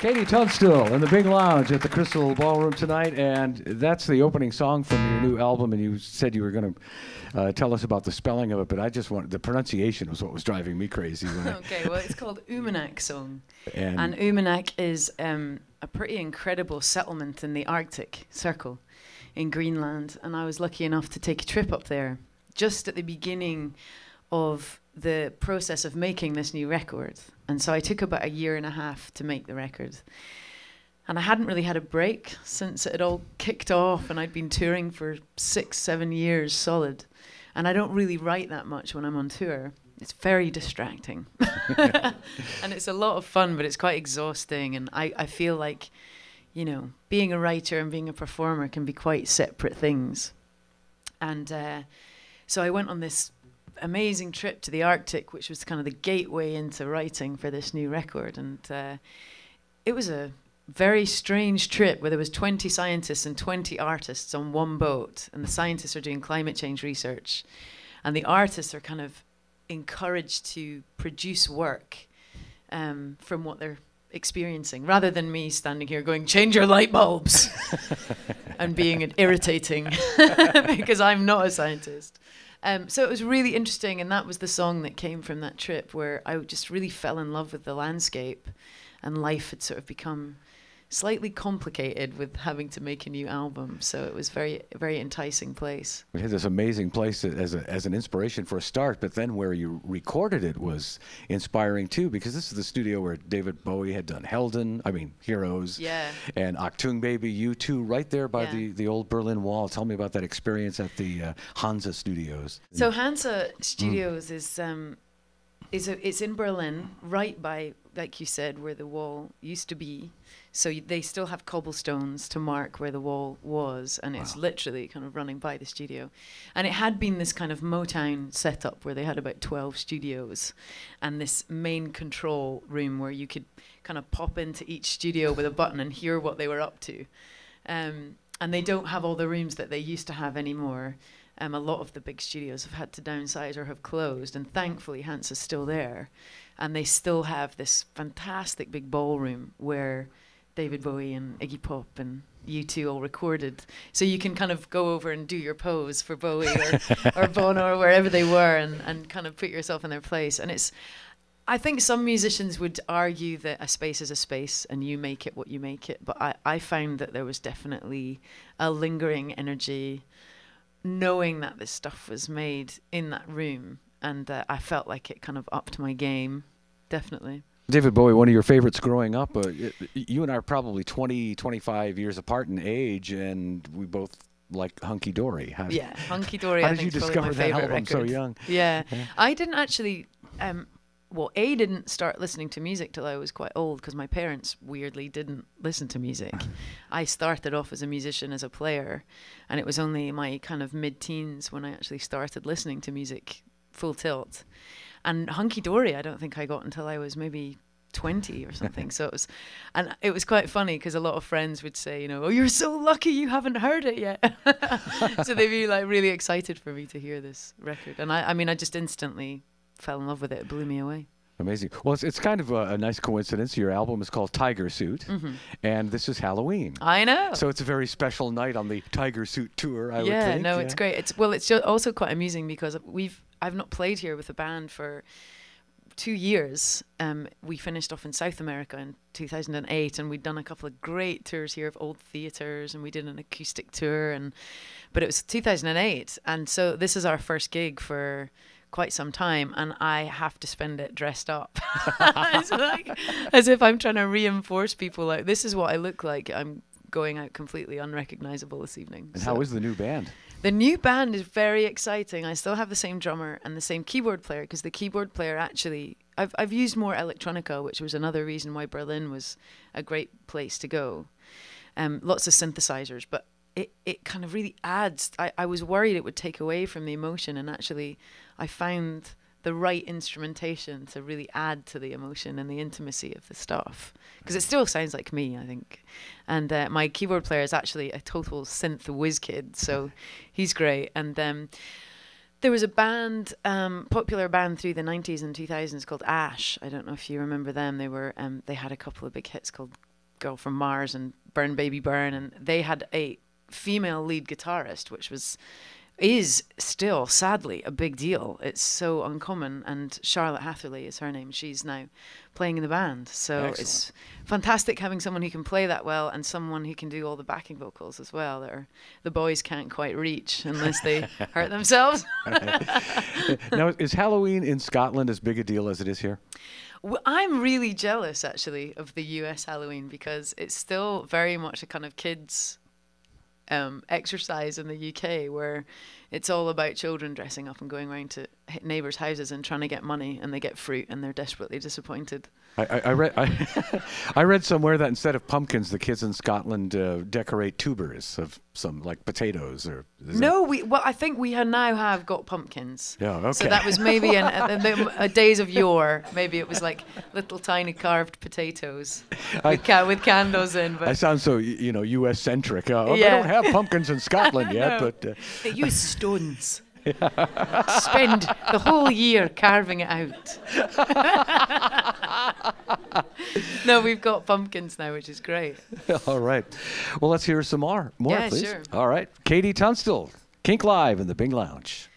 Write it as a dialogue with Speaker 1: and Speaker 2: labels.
Speaker 1: Katie Tunstall in the big lounge at the Crystal Ballroom tonight, and that's the opening song from your new album, and you said you were going to tell us about the spelling of it, but I just wanted, the pronunciation was what was driving me crazy.
Speaker 2: Okay, well, it's called Umanak Song, and Umanak is a pretty incredible settlement in the Arctic Circle in Greenland, and I was lucky enough to take a trip up there just at the beginning of the process of making this new record. And so I took about a year and a half to make the record. And I hadn't really had a break since it had all kicked off, and I'd been touring for 6-7 years solid. And I don't really write that much when I'm on tour. It's very distracting. And it's a lot of fun, but it's quite exhausting. And I feel like, you know, being a writer and being a performer can be quite separate things. And so I went on this amazing trip to the Arctic, which was kind of the gateway into writing for this new record. And it was a very strange trip where there was 20 scientists and 20 artists on one boat. And the scientists are doing climate change research. And the artists are kind of encouraged to produce work from what they're experiencing, rather than me standing here going, change your light bulbs, and being irritating because I'm not a scientist. So it was really interesting, and that was the song that came from that trip, where I just really fell in love with the landscape, and life had sort of become slightly complicated with having to make a new album. So it was a very enticing place.
Speaker 1: We had this amazing place as an inspiration for a start, but then where you recorded it was inspiring too, because this is the studio where David Bowie had done Heroes,
Speaker 2: yeah,
Speaker 1: and Achtung Baby, U2, right there by the old Berlin Wall. Tell me about that experience at the Hansa Studios.
Speaker 2: So Hansa Studios is it's in Berlin, right by, like you said, where the wall used to be. So they still have cobblestones to mark where the wall was, and it's literally kind of running by the studio. And it had been this kind of Motown setup where they had about 12 studios and this main control room where you could kind of pop into each studio with a button and hear what they were up to. And they don't have all the rooms that they used to have anymore. A lot of the big studios have had to downsize or have closed, and thankfully Hansa's still there. And they still have this fantastic big ballroom where David Bowie and Iggy Pop and U2 all recorded. So you can kind of go over and do your pose for Bowie or Bono or wherever they were, and kind of put yourself in their place. And I think some musicians would argue that a space is a space and you make it what you make it. But I found that there was definitely a lingering energy knowing that this stuff was made in that room. And I felt like it kind of upped my game, definitely.
Speaker 1: David Bowie, one of your favorites growing up. You and I are probably 25 years apart in age, and we both like Hunky Dory.
Speaker 2: Hunky Dory.
Speaker 1: How did you discover that album so young?
Speaker 2: Yeah. I didn't actually, didn't start listening to music till I was quite old, because my parents weirdly didn't listen to music. I started off as a musician, as a player, and it was only my kind of mid-teens when I actually started listening to music full tilt. And Hunky Dory, I don't think I got until I was maybe 20 or something. So it was quite funny, because a lot of friends would say, you know, oh, you're so lucky you haven't heard it yet. So they'd be like really excited for me to hear this record. And I just instantly fell in love with it. It blew me away. Amazing.
Speaker 1: Well, it's kind of a nice coincidence. Your album is called Tiger Suit, and this is Halloween.
Speaker 2: I know.
Speaker 1: So it's a very special night on the Tiger Suit tour, I would think.
Speaker 2: It's great. It's just also quite amusing, because I've not played here with a band for 2 years. We finished off in South America in 2008, and we'd done a couple of great tours here of old theatres, and we did an acoustic tour, but it was 2008, and so this is our first gig for quite some time, and I have to spend it dressed up. It's like as if I'm trying to reinforce people, like, this is what I look like. I'm going out completely unrecognizable this evening.
Speaker 1: And how is the new band?
Speaker 2: The new band is very exciting. I still have the same drummer and the same keyboard player, because the keyboard player actually, I've used more electronica, which was another reason why Berlin was a great place to go. Lots of synthesizers, but it kind of really adds. I was worried it would take away from the emotion, and actually I found the right instrumentation to really add to the emotion and the intimacy of the stuff, because it still sounds like me, I think. And my keyboard player is actually a total synth whiz kid, so he's great. And there was a band, popular band through the 90s and 2000s called Ash. I don't know if you remember them. They had a couple of big hits called Girl from Mars and Burn Baby Burn, and they had a female lead guitarist, which is still sadly a big deal. It's so uncommon, and Charlotte Hatherley is her name. She's now playing in the band, so
Speaker 1: Excellent.
Speaker 2: It's fantastic having someone who can play that well and someone who can do all the backing vocals as well that the boys can't quite reach unless they hurt themselves.
Speaker 1: Now, is Halloween in Scotland as big a deal as it is here?
Speaker 2: I'm really jealous actually of the US Halloween, because it's still very much a kind of kids exercise in the UK, where it's all about children dressing up and going around to neighbours' houses and trying to get money, and they get fruit and they're desperately disappointed.
Speaker 1: I read somewhere that instead of pumpkins, the kids in Scotland decorate tubers of some, like potatoes or.
Speaker 2: I think we now have got pumpkins.
Speaker 1: Yeah, okay.
Speaker 2: So that was maybe a days of yore. Maybe it was like little tiny carved potatoes with candles in. But
Speaker 1: I sound so U.S. centric. They
Speaker 2: Yeah.
Speaker 1: don't have pumpkins in Scotland yet,
Speaker 2: No.
Speaker 1: but
Speaker 2: they use stones. Spend the whole year carving it out. No, we've got pumpkins now, which is great.
Speaker 1: all right. Well, let's hear some more,
Speaker 2: Yeah,
Speaker 1: please.
Speaker 2: sure.
Speaker 1: All right. Katie Tunstall, Kink Live in the Bing Lounge.